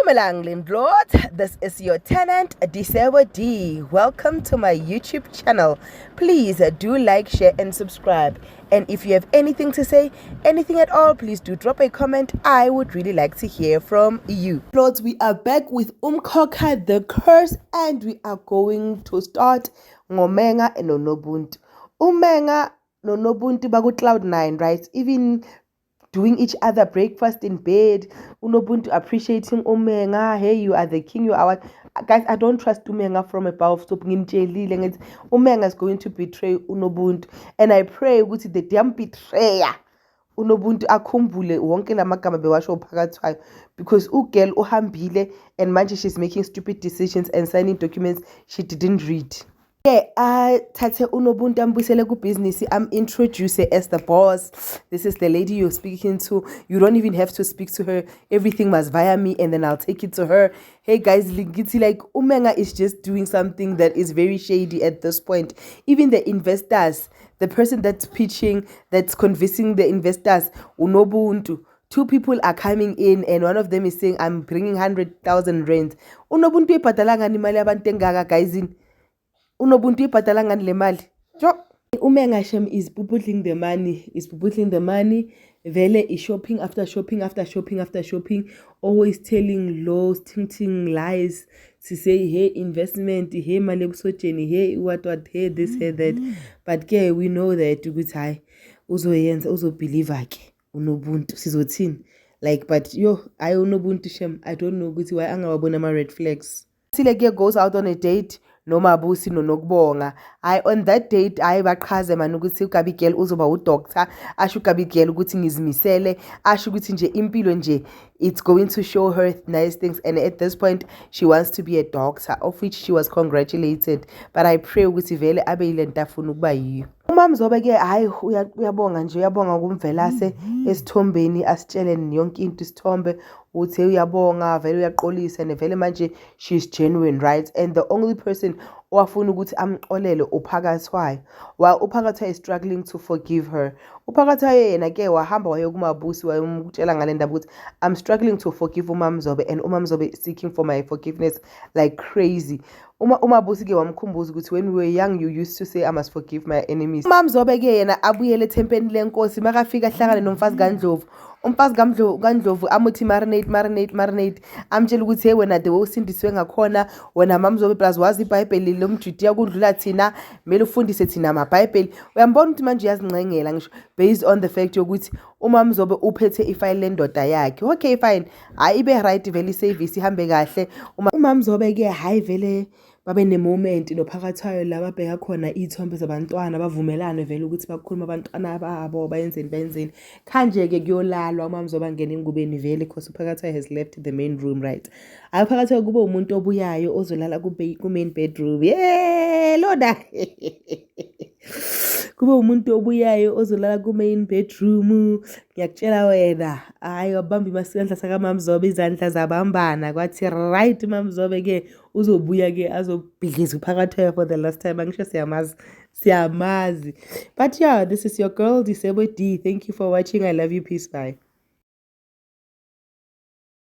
Dumelang landlord, this is your tenant Disebo D. Welcome to my YouTube channel. Please do like, share and subscribe. And if you have anything to say, anything at all, please do drop a comment. I would really like to hear from you. Lords, we are back with Umkhokha the Curse and we are going to start ngoMenga and Nonobuntu. Umenga Nonobuntu baku Cloud9, right? Even doing each other breakfast in bed, Unobuntu appreciating Umenga. Hey, you are the king, you are what? Guys, I don't trust Umenga from a bar of soap. Umenga is going to betray Unobuntu, and I pray with the damn betrayer Unobuntu akhumbule wonke lamagama bewasho phakathi kwayo, because ugirl uhambile and manje she's making stupid decisions and signing documents she didn't read. Yeah, Tate Unobuntu ambuyisele ku-business. I'm introduce her as the boss. This is the lady you're speaking to. You don't even have to speak to her. Everything must via me and then I'll take it to her. Hey guys, like Umenga is just doing something that is very shady at this point. Even the investors, the person that's pitching, that's convincing the investors, Unobuntu. Two people are coming in and one of them is saying, I'm bringing 100,000 rand. Unobuntu iphatalanga nimali abantu engaka guys in. Unobuntu ibhadala ngani le mali? Umenga Shem is puputling the money, vele is shopping after shopping, always telling lows, ting lies to say, hey, investment, hey, mali ebusotsheni, hey, what, hey, this, hey, that. But ke, we know that ukuthi hayi uzoyenza uzobeliever ke Unobuntu sizothini. Like, but I Unobuntu Shem, I don't know ukuthi why angawabona ama red flags. Sileke goes out on a date noMabusi noNokubonga. On that date baqhaze man ukuthi uGabigail uzoba udoctor, asho uGabigail ukuthi ngizimisele, asho ukuthi nje impilo nje it's going to show her nice things, and at this point she wants to be a doctor, of which she was congratulated. But I pray ukuthi vele abe yile nto afuna ukuba yiyo. uMamzobe ke hayi uyabonga kumvelase esithombeni asitshele yonke into isithombe uthi uyabonga vele uyaqolisa and vele manje she's genuine, right? And the only person owafuna ukuthi amxolele uPhakathwayo, while uPhakathwayo is struggling to forgive her. uPhakathwayo yena ke wahamba waye kuMabusi wayomtshela ngale ndaba ukuthi I'm struggling to forgive uMamzobe and uMamzobe is seeking for my forgiveness like crazy. uMabusi ke wamkhumbuza ukuthi when we were young you used to say I must forgive my enemies. uMamzobe ke yena abuyele ethempeni lenkosi makafika ahlangane nomfazi kaNdlovu. Umfazi kaNdlovu amuthi marinate amtshela ukuthi hey wena the way usindiswe ngakhona wena Mamzobe plus wazi iBhayibheli lomjudiya kudlula thina kumele ufundise thina amaBhayibheli. Uyambona ukuthi manje uyazincengela ngisho based on the fact yokuthi uMamzobe uphethe ifile lendoda yakhe. Okay fine, hayi ibe right vele service ihambe kahle. uMamzobe ke hayi vele babe ne moment noPhakathwayo la babheka khona izithombe zabantwana bavumelane vele ukuthi bakhuluma abantwana babo bayenzeni kanje ke kuyolalwa uMamzobe angena ingubeni vele because uPhakathwayo has left the main room, right? uPhakathwayo kube umuntu obuyayo ozolala ku main bedroom. Yeah loda kube umuntu obuyayo ozolala ku main bedroom. Ngiyakutshela wena hayi wabamba imasandla sakaMamzobe izandla zabambana kwathi right uMamzobe ke uzobuya ke azobhidliza uPhakathwayo for the last time. Angisho siyamazi. But yeah, this is your girl Disebo D. Thank you for watching. I love you. Peace. Bye.